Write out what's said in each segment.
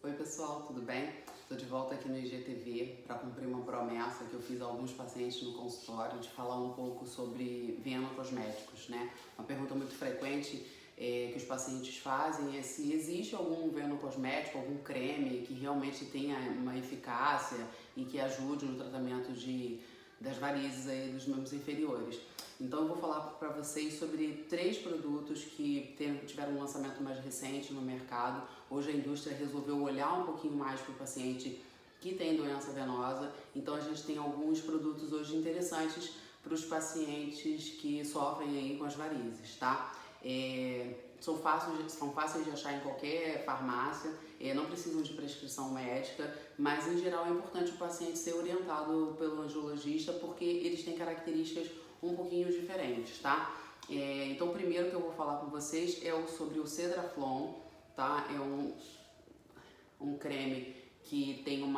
Oi pessoal, tudo bem? Estou de volta aqui no IGTV para cumprir uma promessa que eu fiz a alguns pacientes no consultório de falar um pouco sobre venocosméticos, né? Uma pergunta muito frequente que os pacientes fazem é se existe algum venocosmético, algum creme que realmente tenha uma eficácia e que ajude no tratamento das varizes aí dos membros inferiores. Então eu vou falar para vocês sobre 3 produtos que tiveram um lançamento mais recente no mercado. Hoje a indústria resolveu olhar um pouquinho mais para o paciente que tem doença venosa, então a gente tem alguns produtos hoje interessantes para os pacientes que sofrem aí com as varizes, tá? São fáceis de achar em qualquer farmácia, não precisam de prescrição médica, mas em geral é importante o paciente ser orientado pelo angiologista porque eles têm características um pouquinho diferentes, tá? Então o primeiro que eu vou falar com vocês é sobre o Cedraflon, tá? É um creme que tem o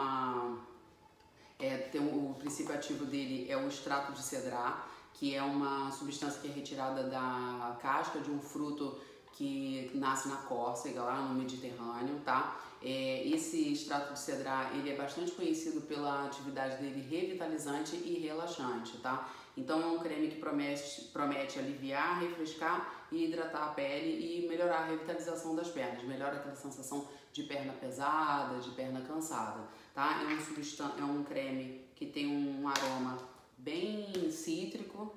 princípio ativo dele é o extrato de cedrar, que é uma substância que é retirada da casca de um fruto que nasce na Córcega, lá no Mediterrâneo, tá? Esse extrato de cedrar, ele é bastante conhecido pela atividade dele revitalizante e relaxante, tá? Então é um creme que promete aliviar, refrescar e hidratar a pele e melhorar a revitalização das pernas, melhora aquela sensação de perna pesada, de perna cansada, tá? É um creme que tem um aroma bem cítrico,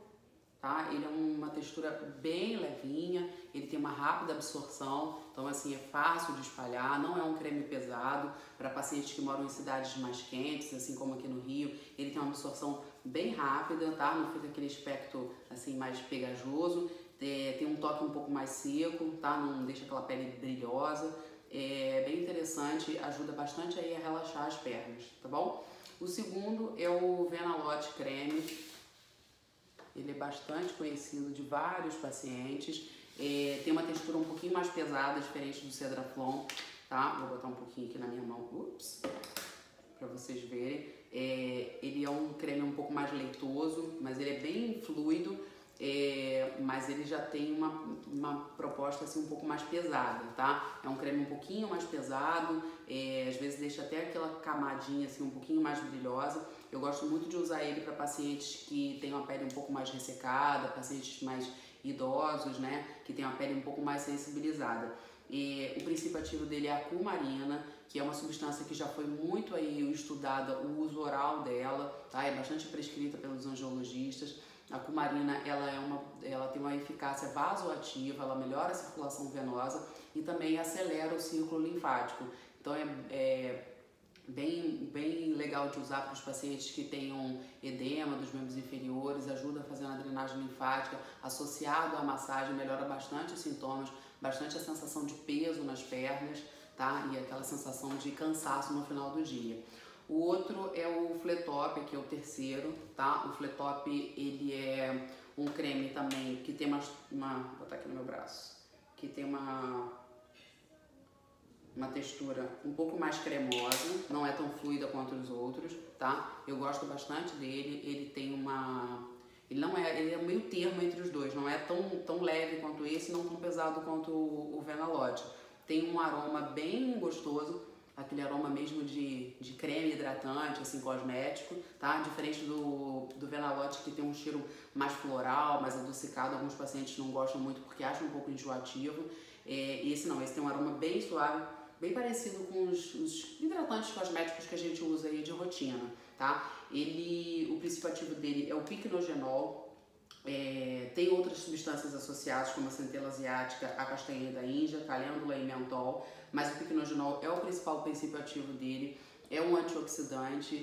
tá? Ele é uma textura bem levinha, ele tem uma rápida absorção, então assim é fácil de espalhar, não é um creme pesado para pacientes que moram em cidades mais quentes, assim como aqui no Rio. Ele tem uma absorção bem rápida, tá? Não fica aquele aspecto assim mais pegajoso, tem um toque um pouco mais seco, tá? Não deixa aquela pele brilhosa. É bem interessante, ajuda bastante aí a relaxar as pernas, tá bom? O segundo é o Venalote Creme. Ele é bastante conhecido de vários pacientes, tem uma textura um pouquinho mais pesada, diferente do Cedraflon, tá? Vou botar um pouquinho aqui na minha mão, para vocês verem. Ele é um creme um pouco mais leitoso, mas ele é bem fluido, mas ele já tem uma proposta assim um pouco mais pesada, tá? É um creme um pouquinho mais pesado, às vezes deixa até aquela camadinha assim um pouquinho mais brilhosa. Eu gosto muito de usar ele para pacientes que têm uma pele um pouco mais ressecada, pacientes mais idosos, né, que têm uma pele um pouco mais sensibilizada. O princípio ativo dele é a cumarina, que é uma substância que já foi muito aí estudada, o uso oral dela, tá? É bastante prescrita pelos angiologistas. A cumarina, ela tem uma eficácia vasoativa, ela melhora a circulação venosa e também acelera o ciclo linfático. Então é bem legal de usar para os pacientes que tenham edema dos membros inferiores, ajuda a fazer uma drenagem linfática, associado à massagem, melhora bastante os sintomas, bastante a sensação de peso nas pernas, tá? E aquela sensação de cansaço no final do dia. O outro é o Fletop, que é o terceiro, tá? O Fletop, ele é um creme também que tem vou botar aqui no meu braço, que tem uma textura um pouco mais cremosa, não é tão fluida quanto os outros, tá? Eu gosto bastante dele, ele é meio termo entre os dois, não é tão leve quanto esse, não tão pesado quanto o Venalote. Tem um aroma bem gostoso, aquele aroma mesmo de creme hidratante, assim, cosmético, tá? Diferente do Venalote, que tem um cheiro mais floral, mais adocicado. Alguns pacientes não gostam muito porque acham um pouco enjoativo. Esse tem um aroma bem suave, bem parecido com os hidratantes cosméticos que a gente usa aí de rotina, tá? O princípio ativo dele é o piquenogenol. Tem outras substâncias associadas, como a centela asiática, a castanha da Índia, calêndula e mentol, mas o piquenogenol é o principal princípio ativo dele, é um antioxidante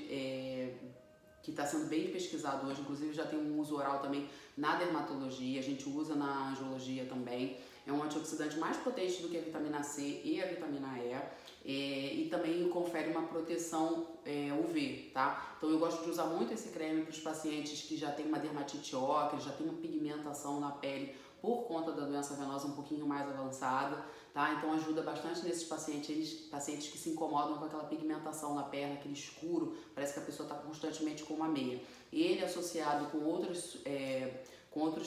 que está sendo bem pesquisado hoje, inclusive já tem um uso oral também na dermatologia, a gente usa na angiologia também. É um antioxidante mais potente do que a vitamina C e a vitamina E, e também confere uma proteção UV, tá? Então eu gosto de usar muito esse creme para os pacientes que já têm uma dermatite ocre, já tem uma pigmentação na pele por conta da doença venosa um pouquinho mais avançada, tá? Então ajuda bastante nesses pacientes que se incomodam com aquela pigmentação na perna, aquele escuro, parece que a pessoa está constantemente com uma meia. Ele associado com outros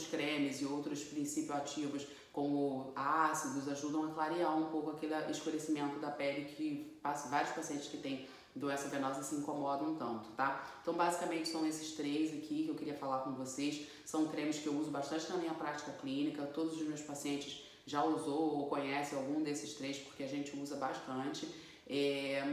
cremes e outros princípios ativos como ácidos, ajudam a clarear um pouco aquele escurecimento da pele que vários pacientes que têm doença venosa se incomodam tanto, tá? Então, basicamente, são esses três aqui que eu queria falar com vocês. São cremes que eu uso bastante na minha prática clínica. Todos os meus pacientes já usou ou conhece algum desses três, porque a gente usa bastante.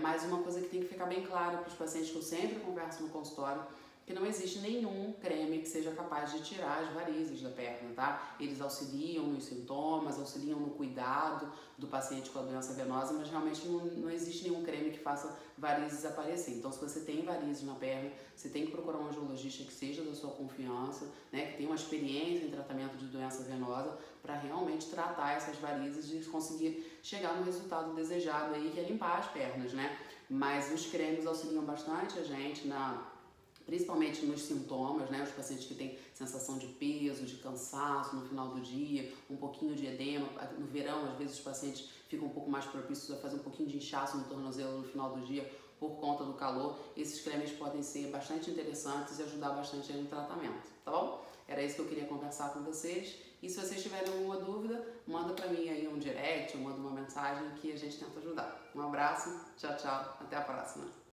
Mas uma coisa que tem que ficar bem clara para os pacientes que eu sempre converso no consultório, que não existe nenhum creme que seja capaz de tirar as varizes da perna, tá? Eles auxiliam nos sintomas, auxiliam no cuidado do paciente com a doença venosa, mas realmente não existe nenhum creme que faça varizes aparecer. Então, se você tem varizes na perna, você tem que procurar um angiologista que seja da sua confiança, né? Que tenha uma experiência em tratamento de doença venosa, para realmente tratar essas varizes e conseguir chegar no resultado desejado aí, que é limpar as pernas, né? Mas os cremes auxiliam bastante a gente principalmente nos sintomas, né? Os pacientes que têm sensação de peso, de cansaço no final do dia, um pouquinho de edema. No verão, às vezes, os pacientes ficam um pouco mais propícios a fazer um pouquinho de inchaço no tornozelo no final do dia por conta do calor. Esses cremes podem ser bastante interessantes e ajudar bastante aí no tratamento, tá bom? Era isso que eu queria conversar com vocês. E se vocês tiverem alguma dúvida, manda pra mim aí um direct, ou manda uma mensagem que a gente tenta ajudar. Um abraço, tchau, tchau, até a próxima.